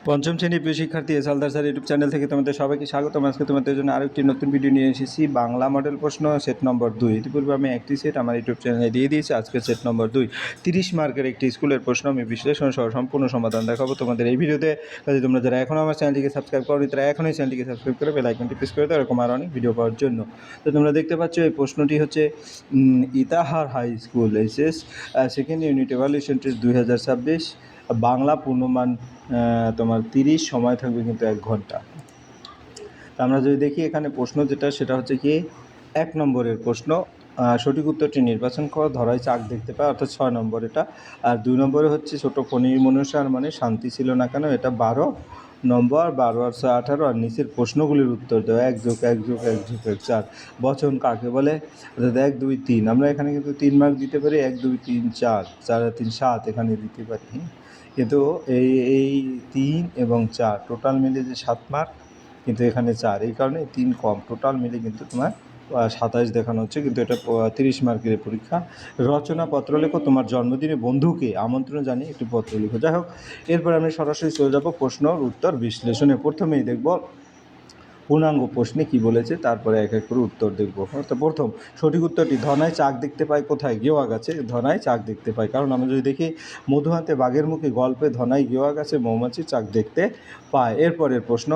পঞ্চম শ্রেণীর প্রিয় শিক্ষার্থী হালদার স্যার ইউটিউব চ্যানেল থেকে তোমাদের সবাইকে স্বাগতম। আজকে তোমাদের জন্য আরেকটি নতুন ভিডিও নিয়ে এসেছি। বাংলা মডেল প্রশ্ন সেট নম্বর 2। ইতিপূর্বে আমি একটি সেট আমার ইউটিউব চ্যানেলে দিয়ে দিয়েছি। আজকে সেট নম্বর 2 30 মার্কের একটি স্কুলের প্রশ্ন আমি বিশ্লেষণ সহ সম্পূর্ণ সমাধান দেখাবো তোমাদের এই ভিডিওতে। কাজে তোমরা যারা এখনও আমার চ্যানেলটিকে সাবস্ক্রাইব করোনি তারা এখনই চ্যানেলটিকে সাবস্ক্রাইব করে বেল আইকনটি প্রেস করে দাও এরকম আরও অনেক ভিডিও পাওয়ার জন্য। তো তোমরা দেখতে পাচ্ছ এই প্রশ্নটি হচ্ছে Itahar high school SS second unit evaluation test 2026 Bangla পূর্ণমান তোমার 30, সময় থাকবে কিন্তু 1 ঘন্টা। তা আমরা যদি দেখি এখানে প্রশ্ন যেটা সেটা হচ্ছে কি 1 নম্বরের প্রশ্ন, সঠিক উত্তরটি নির্বাচন করো। ধরায় চাক দেখতে পায়, অর্থাৎ 6 নম্বর এটা। আর 2 নম্বরে হচ্ছে ছোট ফণীর মনুষ্যার মানে শান্তি ছিল না কেন, এটা 12 নম্বর। 12 আর 6 18। আর নিচের প্রশ্নগুলির উত্তর দেওয়া 1 + 1 + 1 + 1 4 বচন কাকে বলে, অর্থাৎ 1 2 3। আমরা এখানে কিন্তু 3 মার্ক দিতে পারি, 1 2 3 4 4 আর 3 7 এখানে দিতে পারি, কিন্তু এই 3 এবং 4 টোটাল মিলে যে 7 মার্ক, কিন্তু এখানে 4, এই কারণে 3 কম। টোটাল মিলে কিন্তু তোমার 27 দেখানো হচ্ছে, কিন্তু এটা 30 মার্কের পরীক্ষা। রচনাপত্র লেখো, তোমার জন্মদিনে বন্ধুকে আমন্ত্রণ জানিয়ে একটি পত্র লিখো। যাই হোক, এরপর আমি সরাসরি চলে যাব প্রশ্নর উত্তর বিশ্লেষণে। প্রথমেই দেখব পূর্ণাঙ্গ প্রশ্নে কি বলেছে, তারপরে এক এক করে উত্তর দেখব। অর্থাৎ প্রথম সঠিক উত্তরটি, ধনায় চাক দেখতে পায় কোথায়, গেওয়া গাছে। ধনায় চাক দেখতে পায়, কারণ আমরা যদি দেখি মধুহাতে বাঘের মুখে গল্পে ধনাই গেওয়া গাছে মৌমাছি চাক দেখতে পায়। এরপরের প্রশ্ন,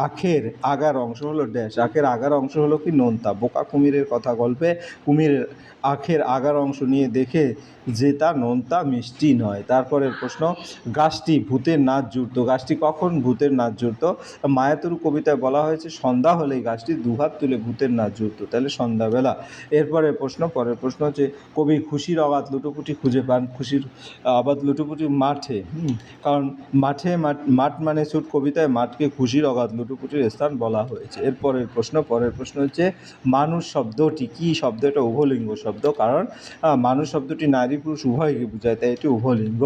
আখের আগার অংশ হলো ড্যাশ। আখের আগার অংশ হলো কি, নোনতা। বোকা কুমিরের কথা গল্পে কুমিরের আখের আগার অংশ নিয়ে দেখে যে তা নোনতা, মিষ্টি নয়। তারপরের প্রশ্ন, গাছটি ভূতের নাচ জুড়ত। গাছটি কখন ভূতের নাচ জুড়ত? মায়াতুরু কবিতায় বলা হয়েছে সন্ধ্যা হলেই গাছটি দুহাত তুলে ভূতের নাচ জুড়ত, তাহলে সন্ধ্যাবেলা। এরপরের প্রশ্ন হচ্ছে কবি খুশির অবাধ লুটোপুটি খুঁজে পান। খুশির অবাধ লুটোপুটি মাঠে, কারণ মাঠ মানে ছুট, কবিতায় মাঠকে খুশির অগাধ লুটোপুটির স্থান বলা হয়েছে। পরের প্রশ্ন হচ্ছে মানুষ শব্দটি কি শব্দ? এটা উভলিঙ্গ শব্দ, কারণ মানুষ শব্দটি নারী পুরুষ উভয়কে বোঝায়, তাই এটি উভলিঙ্গ।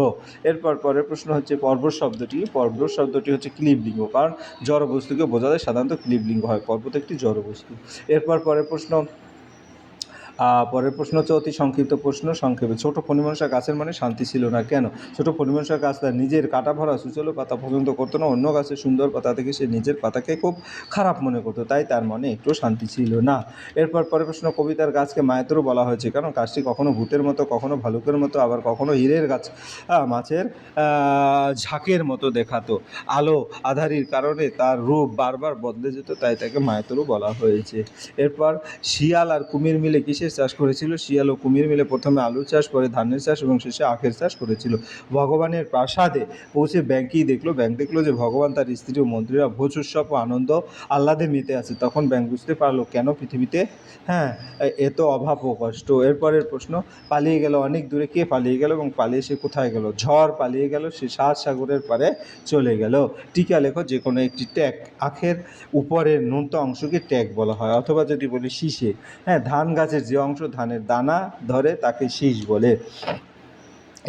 পরের প্রশ্ন হচ্ছে পর্বত শব্দটি। পর্বত শব্দটি হচ্ছে ক্লীবলিঙ্গ, কারণ জড়বস্তুকে বোঝাতে সাধারণত ক্লীবলিঙ্গ হয়, পর্বত একটি জড়বস্তু। পরের প্রশ্ন হচ্ছে অতি সংক্ষিপ্ত প্রশ্ন, সংক্ষেপে। ছোট ফণিমনসা গাছের মানে শান্তি ছিল না কেন? ছোট ফণিমনসা গাছ তার নিজের কাটা ভরা সুচলো পাতা পছন্দ করতো না, অন্য গাছের সুন্দর পাতা থেকে সে নিজের পাতাকে খুব খারাপ মনে করতো, তাই তার মনে একটু শান্তি ছিল না। পরের প্রশ্ন, কবিতার গাছকে মায়াতুরু বলা হয়েছে কারণ গাছটি কখনো ভূতের মতো, কখনো ভালুকের মতো, আবার কখনো হীরের গাছ মাছের ঝাঁকের মতো দেখাতো। আলো আধারির কারণে তার রূপ বারবার বদলে যেত, তাই তাকে মায়াতুরু বলা হয়েছে। এরপর শিয়াল আর কুমির মিলে কিসের চাষ করেছিল? শিয়াল ও কুমির মিলে প্রথমে আলুর চাষ, পরে ধানের চাষ এবং শেষে আখের চাষ করেছিল। ভগবানের প্রাসাদে পৌঁছে ব্যাঙ দেখলো যে ভগবান, তার স্ত্রী ও মন্ত্রীরা ভোজ উৎসব ও আনন্দ আহ্লাদে মেতে আছে। তখন ব্যাঙ বুঝতে পারলো কেন পৃথিবীতে এত অভাব ও কষ্ট। এরপরের প্রশ্ন, পালিয়ে গেল অনেক দূরে। কে পালিয়ে গেল এবং পালিয়ে সে কোথায় গেল? ঝড় পালিয়ে গেল, সে 7 সাগরের পারে চলে গেল। টিকা লেখো, যে কোনো একটি ট্যাগ। আখের উপরের নোনতা অংশকে ট্যাগ বলা হয়, অথবা যদি বলি শীষে। ধান গাছের যে অংশ ধানের দানা ধরে তাকে শীষ বলে।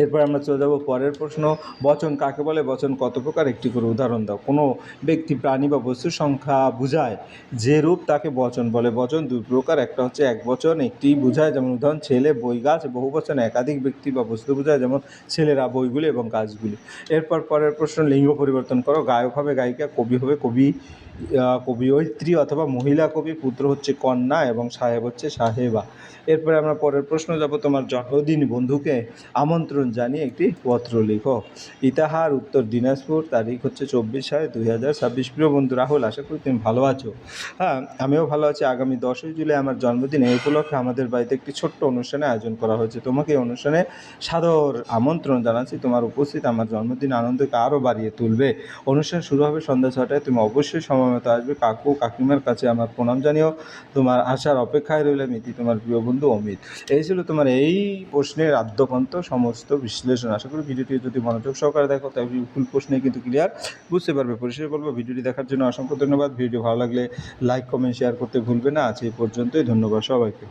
এরপর আমরা চলে যাব পরের প্রশ্ন, বচন কাকে বলে? বচন কত প্রকার, একটি করে উদাহরণ দাও। কোনো ব্যক্তি, প্রাণী বা বস্তুর সংখ্যা বোঝায় যে রূপ তাকে বচন বলে। বচন 2 প্রকার, একটা হচ্ছে এক বচন, একটি বোঝায়, যেমন উদাহরণ ছেলে, বই, গাছ। বহু বচন একাধিক ব্যক্তি বা বস্তু বোঝায়, যেমন ছেলেরা, বইগুলি এবং গাছগুলি। পরের প্রশ্ন, লিঙ্গ পরিবর্তন করো। গায়ক হবে গায়িকা, কবি হবে কবিয়ত্রী অথবা মহিলা কবি, পুত্র হচ্ছে কন্যা এবং সাহেব হচ্ছে সাহেবা। এরপরে আমরা পরের প্রশ্ন যাব, তোমার জন্মদিন বন্ধুকে আমন্ত্রণ জানিয়ে একটি পত্র লিখো। ইতাহার, উত্তর দিনাজপুর, তারিখ হচ্ছে 24/6/2026। প্রিয় বন্ধু রাহুল, আশা করি তুমি ভালো আছো। আমিও ভালো আছি। আগামী 10ই জুলাই আমার জন্মদিন, এই উপলক্ষে আমাদের বাড়িতে একটি ছোট্ট অনুষ্ঠানের আয়োজন করা হয়েছে। তোমাকে এই অনুষ্ঠানে সাদর আমন্ত্রণ জানাচ্ছি। তোমার উপস্থিত আমার জন্মদিন আনন্দকে আরও বাড়িয়ে তুলবে। অনুষ্ঠান শুরু হবে সন্ধ্যা 6টায়, তুমি অবশ্যই সময়মতো আসবে। কাকু কাকিমার কাছে আমার প্রণাম জানিও। তোমার আসার অপেক্ষায় রইলাম। ইতি তোমার প্রিয় বন্ধু অমিত। এই ছিল তোমার এই প্রশ্নের আদ্যপান্ত সমস্ত বিশ্লেষণ। আশা করি ভিডিওটি যদি মনোযোগ সহকারে দেখো তাই ফুল প্রশ্নে কিন্তু ক্লিয়ার বুঝতে পারবে। পরিষ্কার বলবো, ভিডিওটি দেখার জন্য অসংখ্য ধন্যবাদ। ভিডিও ভালো লাগলে লাইক, কমেন্ট, শেয়ার করতে ভুলবে না। আজ এই পর্যন্তই, ধন্যবাদ সবাইকে।